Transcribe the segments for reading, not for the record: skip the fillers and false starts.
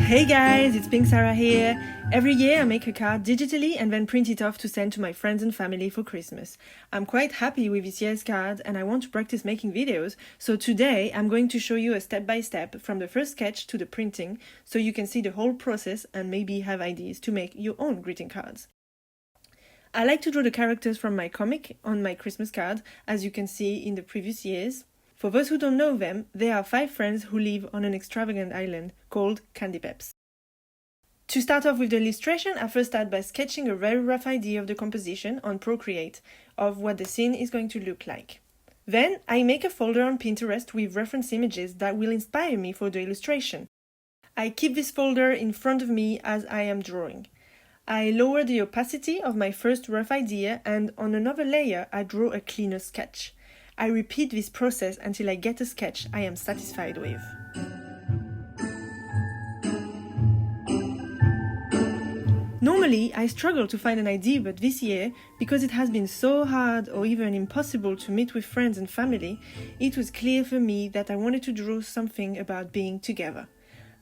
Hey guys, it's Pink Sarah here. Every year I make a card digitally and then print it off to send to my friends and family for Christmas. I'm quite happy with this year's card and I want to practice making videos, so today I'm going to show you a step-by-step from the first sketch to the printing so you can see the whole process and maybe have ideas to make your own greeting cards. I like to draw the characters from my comic on my Christmas card, as you can see in the previous years. For those who don't know them, they are 5 friends who live on an extravagant island called Candy Peps. To start off with the illustration, I first start by sketching a very rough idea of the composition on Procreate of what the scene is going to look like. Then I make a folder on Pinterest with reference images that will inspire me for the illustration. I keep this folder in front of me as I am drawing. I lower the opacity of my first rough idea and on another layer I draw a cleaner sketch. I repeat this process until I get a sketch I am satisfied with. Normally, I struggle to find an idea, but this year, because it has been so hard or even impossible to meet with friends and family, it was clear for me that I wanted to draw something about being together.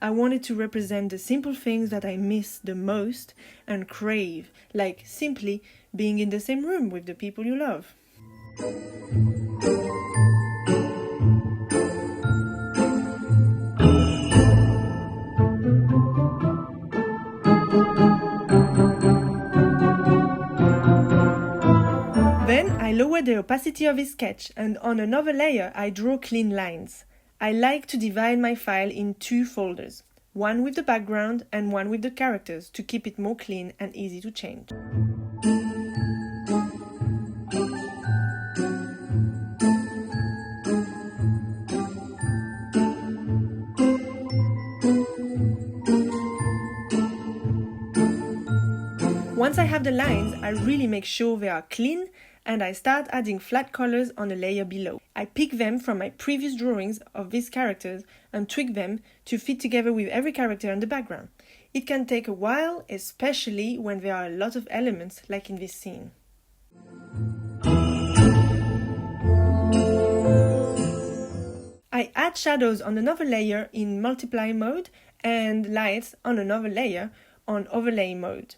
I wanted to represent the simple things that I miss the most and crave, like simply being in the same room with the people you love. Then I lower the opacity of this sketch and on another layer I draw clean lines. I like to divide my file in 2 folders, one with the background and one with the characters to keep it more clean and easy to change. Once I have the lines, I really make sure they are clean and I start adding flat colors on a layer below. I pick them from my previous drawings of these characters and tweak them to fit together with every character in the background. It can take a while, especially when there are a lot of elements like in this scene. I add shadows on another layer in multiply mode and lights on another layer on overlay mode.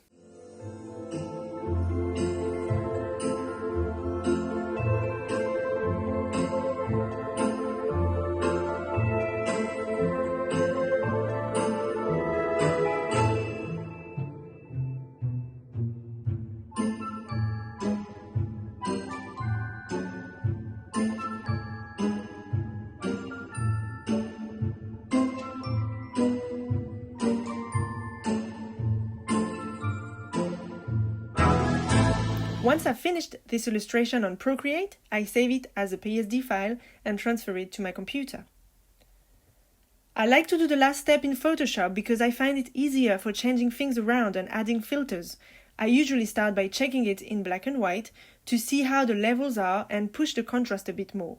Once I've finished this illustration on Procreate, I save it as a PSD file and transfer it to my computer. I like to do the last step in Photoshop because I find it easier for changing things around and adding filters. I usually start by checking it in black and white to see how the levels are and push the contrast a bit more.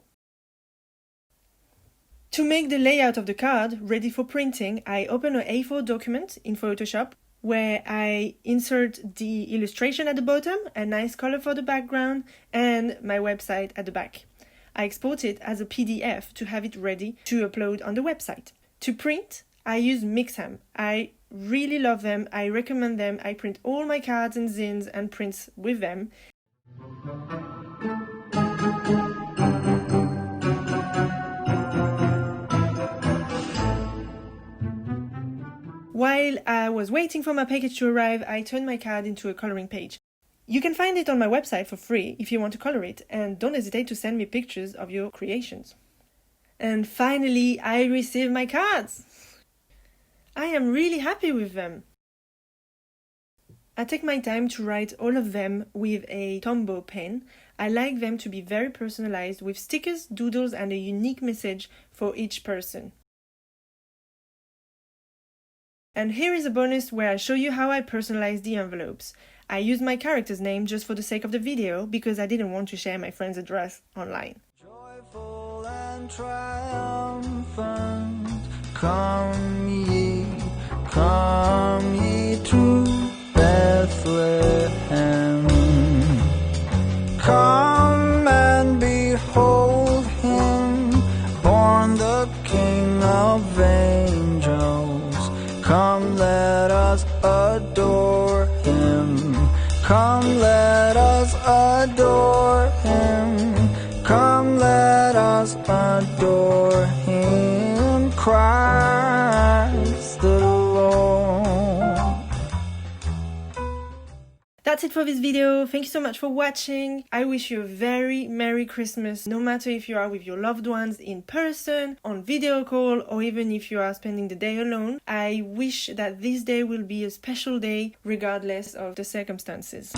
To make the layout of the card ready for printing, I open an A4 document in Photoshop where I insert the illustration at the bottom, a nice color for the background, and my website at the back. I export it as a PDF to have it ready to upload on the website. To print, I use Mixam. I really love them, I recommend them, I print all my cards and zines and prints with them. While I was waiting for my package to arrive, I turned my card into a coloring page. You can find it on my website for free if you want to color it, and don't hesitate to send me pictures of your creations. And finally, I received my cards! I am really happy with them. I take my time to write all of them with a Tombow pen. I like them to be very personalized with stickers, doodles, and a unique message for each person. And here is a bonus where I show you how I personalize the envelopes. I used my character's name just for the sake of the video because I didn't want to share my friend's address online. Joyful and triumphant, come ye to Bethlehem. adore him. Come, let us adore him. Come, let us adore him. Christ the Lord. That's it for this video. Thank you so much for watching. I wish you a very Merry Christmas, no matter if you are with your loved ones in person, on video call, or even if you are spending the day alone. I wish that this day will be a special day, regardless of the circumstances.